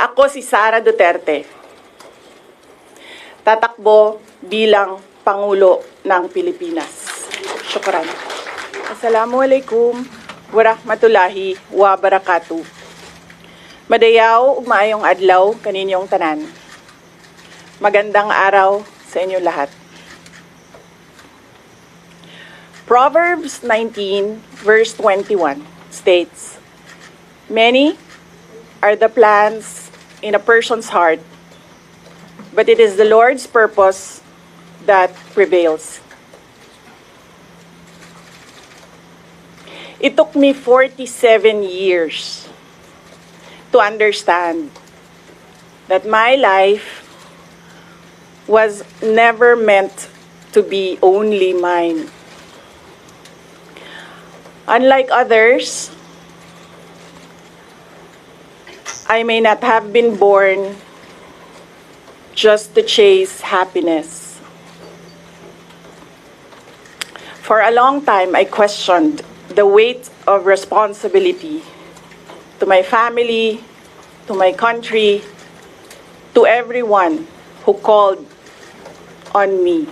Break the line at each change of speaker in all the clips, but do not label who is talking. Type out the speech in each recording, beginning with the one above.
Ako si Sara Duterte. Tatakbo bilang Pangulo ng Pilipinas. Syukran. Assalamualaikum warahmatullahi wabarakatuh. Madayaw ug maayong adlaw kaninyong tanan. Magandang araw sa inyo lahat. Proverbs 19 verse 21 states, "Many are the plans in a person's heart, but it is the Lord's purpose that prevails." It took me 47 years to understand that my life was never meant to be only mine. Unlike others, I may not have been born just to chase happiness. For a long time, I questioned the weight of responsibility to my family, to my country, to everyone who called on me.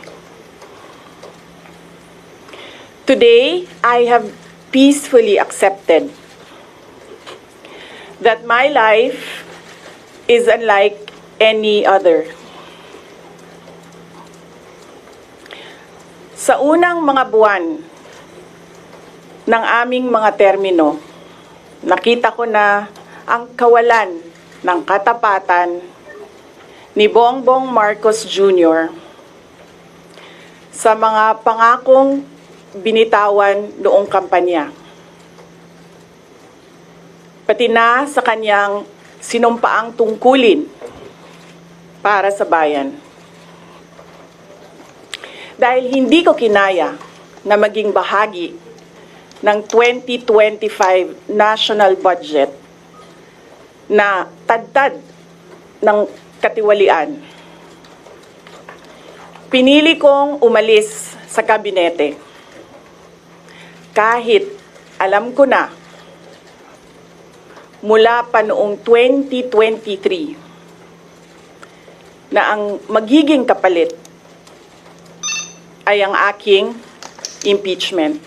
Today, I have peacefully accepted that my life is unlike any other. Sa unang mga buwan ng aming mga termino, nakita ko na ang kawalan ng katapatan ni Bongbong Marcos Jr. sa mga pangakong binitawan noong kampanya, pati na sa kanyang sinumpaang tungkulin para sa bayan. Dahil hindi ko kinaya na maging bahagi ng 2025 national budget na tadtad ng katiwalian, pinili kong umalis sa kabinete. Kahit alam ko na mula pa noong 2023 na ang magiging kapalit ay ang aking impeachment.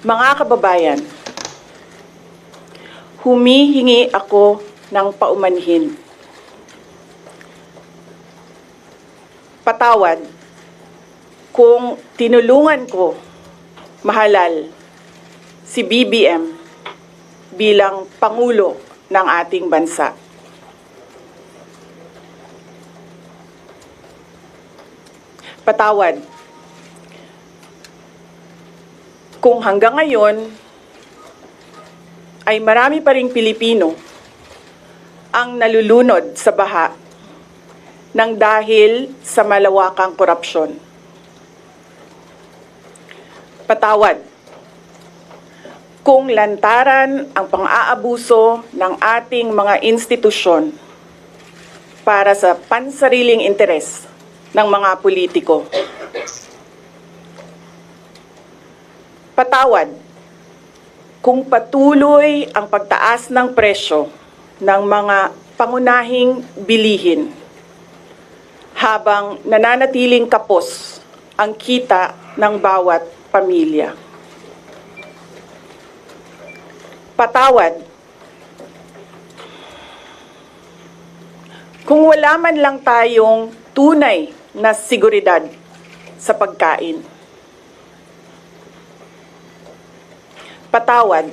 Mga kababayan, humihingi ako ng paumanhin. Patawad kung tinulungan ko mahalal si BBM bilang Pangulo ng ating bansa. Patawad kung hanggang ngayon ay marami pa ring Pilipino ang nalulunod sa baha ng dahil sa malawakang korupsyon. Patawad kung lantaran ang pang-aabuso ng ating mga institusyon para sa pansariling interes ng mga politiko. Patawad kung patuloy ang pagtaas ng presyo ng mga pangunahing bilihin habang nananatiling kapos ang kita ng bawat pamilya. Patawad kung wala man lang tayong tunay na seguridad sa pagkain. Patawad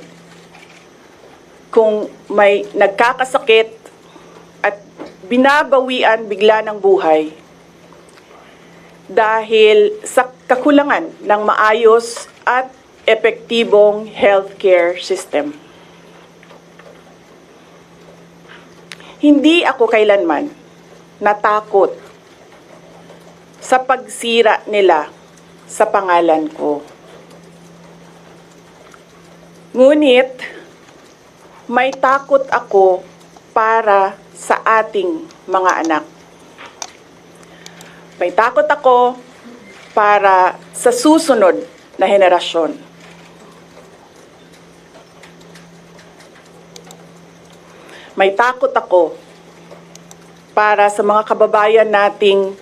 kung may nagkakasakit at binabawian bigla ng buhay dahil sa kakulangan ng maayos at epektibong healthcare system. Hindi ako kailanman natakot sa pagsira nila sa pangalan ko. Ngunit, may takot ako para sa ating mga anak. May takot ako para sa susunod na henerasyon. May takot ako para sa mga kababayan nating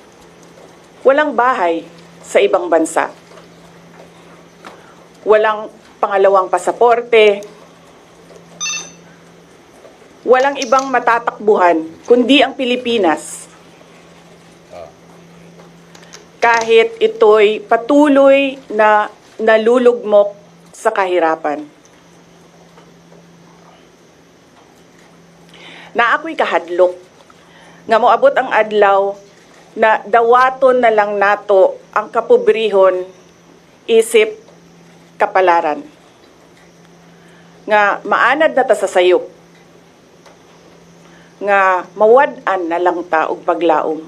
walang bahay sa ibang bansa. Walang pangalawang pasaporte, walang ibang matatakbuhan kundi ang Pilipinas. Kahit ito'y patuloy na nalulugmok sa kahirapan. Na ako'y kahadlok, nga moabot ang adlaw na dawaton na lang nato ang kapobrihon isip kapalaran. Nga maanad na ta sa sayop. Nga mawad-an na lang ta og paglaom.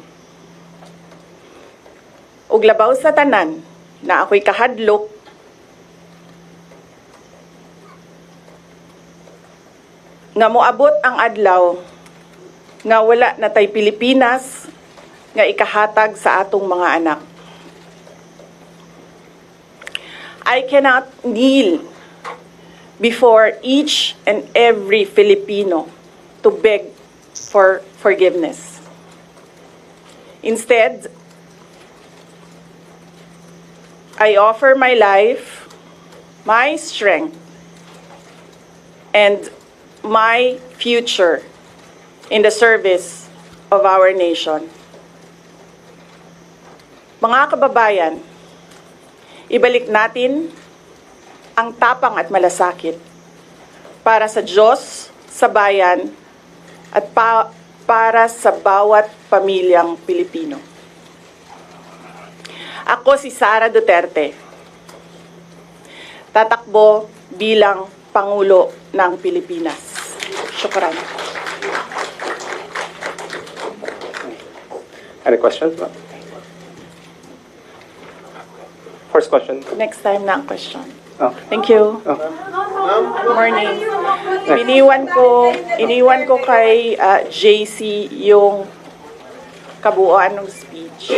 Ug labaw sa tanan na ako'y kahadlok, nga moabot ang adlaw nga wala na tay Pilipinas nga ikahatag sa atong mga anak. I cannot kneel before each and every Filipino to beg for forgiveness. Instead, I offer my life, my strength, and my future in the service of our nation. Mga kababayan, ibalik natin ang tapang at malasakit para sa Diyos, sa bayan, at para sa bawat pamilyang Pilipino. Ako si Sara Duterte, tatakbo bilang Pangulo ng Pilipinas. Syukran.
Any questions? First question.
Next time na ang question.
Okay.
Thank you.
Okay.
Good morning. Iniwan ko kay JC yung kabuuan ng speech.